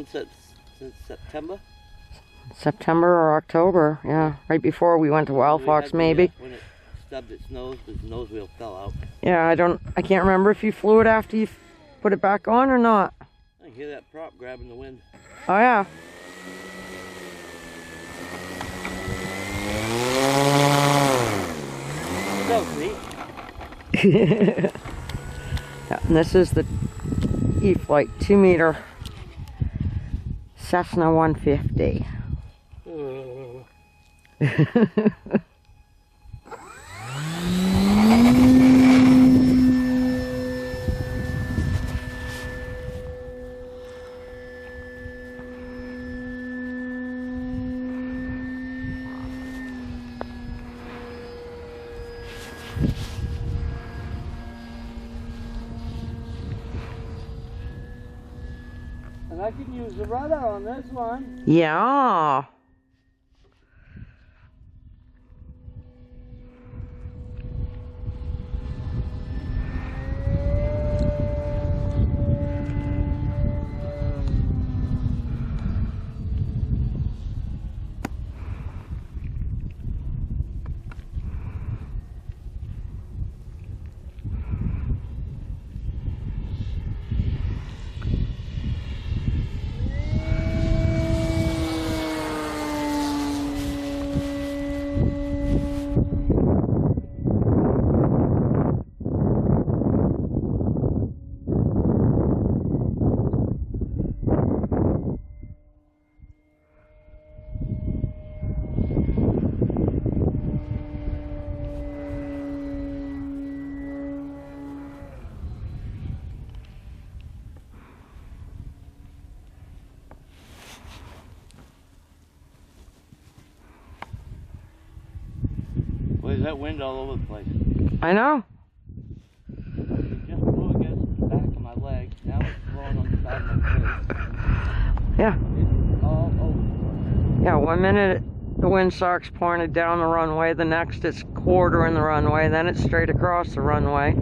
flown since September? September or October, yeah. Right before we went to Wild Fox, maybe. When it stubbed its nose, the nose wheel fell out. Yeah, I can't remember if you flew it after you put it back on or not. I hear that prop grabbing the wind. Oh, yeah. So neat. Yeah, and this is the E-Flite 2-meter Cessna 150. And I can use the rudder on this one. Yeah. Boy, that wind all over the place. I know. It just blew against the back of my leg. Now it's blowing on the side of my face. Yeah. It's all over. Yeah, 1 minute the windsock's pointed down the runway, the next it's quartering the runway, then it's straight across the runway.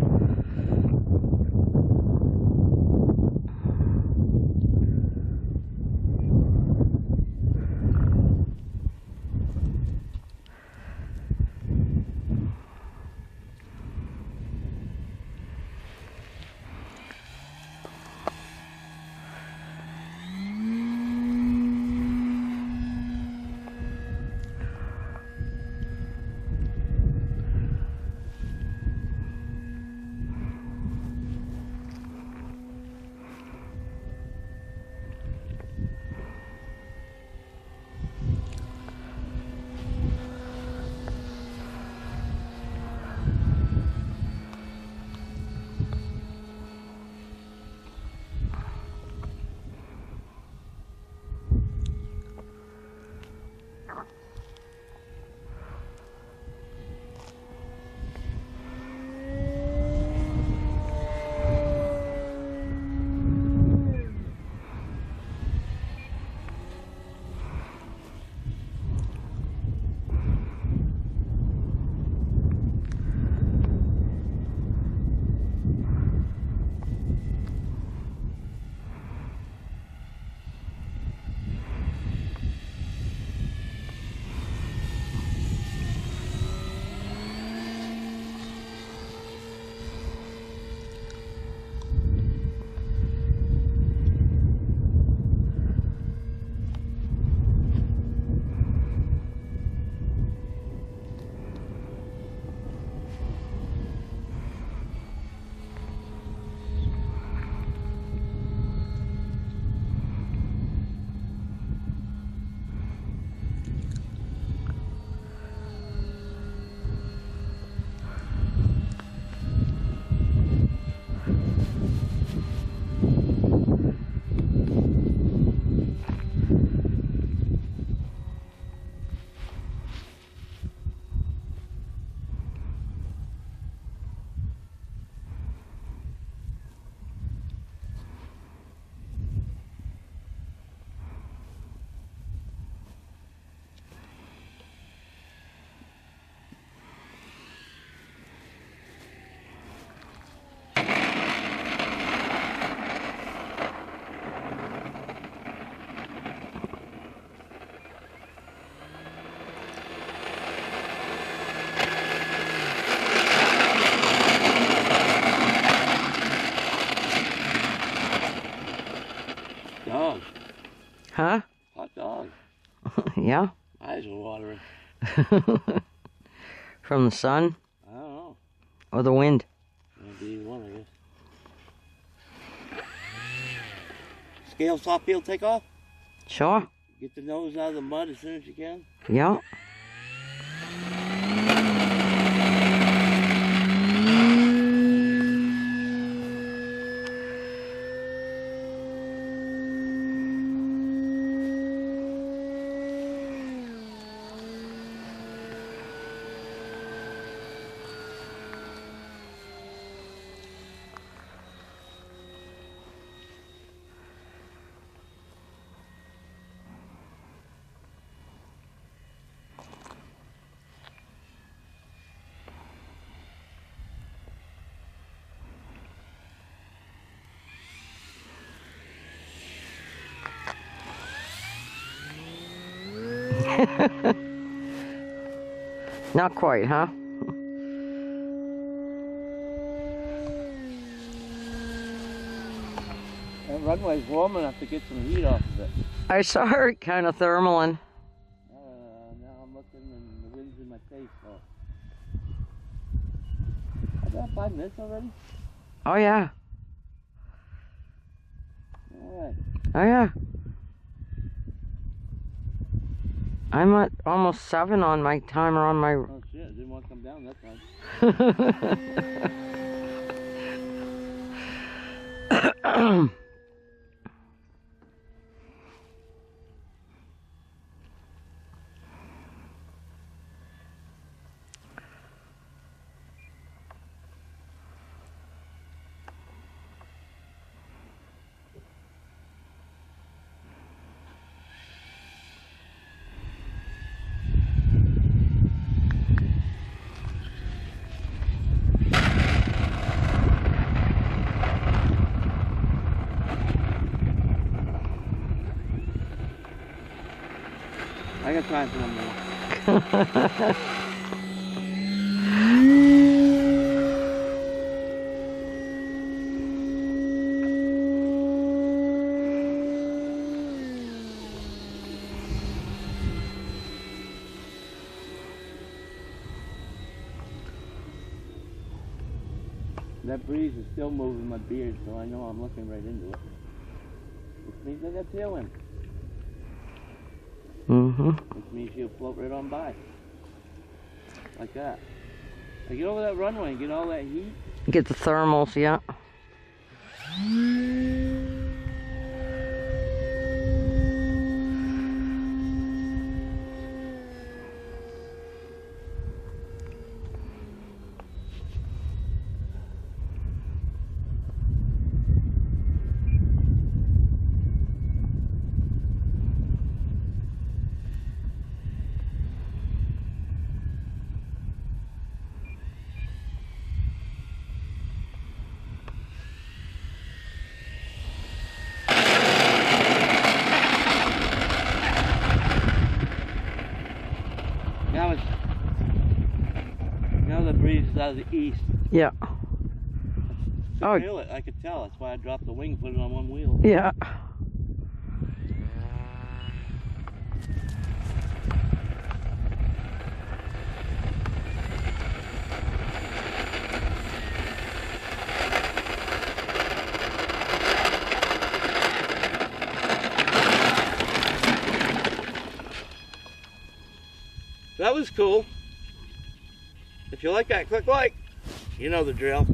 Yeah? Eyes are watering. From the sun? I don't know. Or the wind? Maybe either one, I guess. Scale top field take off? Sure. Get the nose out of the mud as soon as you can. Yeah. Not quite, huh? That runway's warm enough to get some heat off of it. I saw her kind of thermaling. Now I'm looking and the wind's in my face, so. I've got 5 minutes already? Oh, yeah. Alright. Oh, yeah. I'm at almost 7 on my timer on my... Oh shit, I didn't want to come down that time. I got time for one more. That breeze is still moving my beard, so I know I'm looking right into it. Which means I got tailwind. Which means she'll float right on by. Like that. I get over that runway and get all that heat. Get the thermals, yeah. Now the breeze is out of the east. Yeah. I feel it. I could tell. That's why I dropped the wing, put it on one wheel. Yeah. That was cool. If you like that, click like. You know the drill.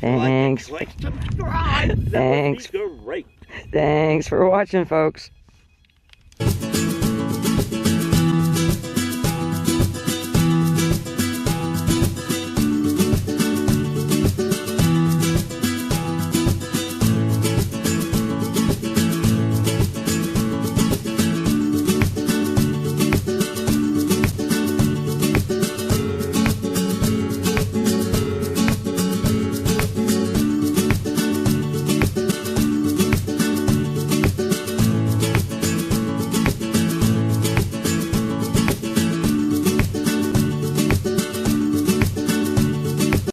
Thanks. Like, subscribe. Thanks. That would be great. Thanks for watching, folks.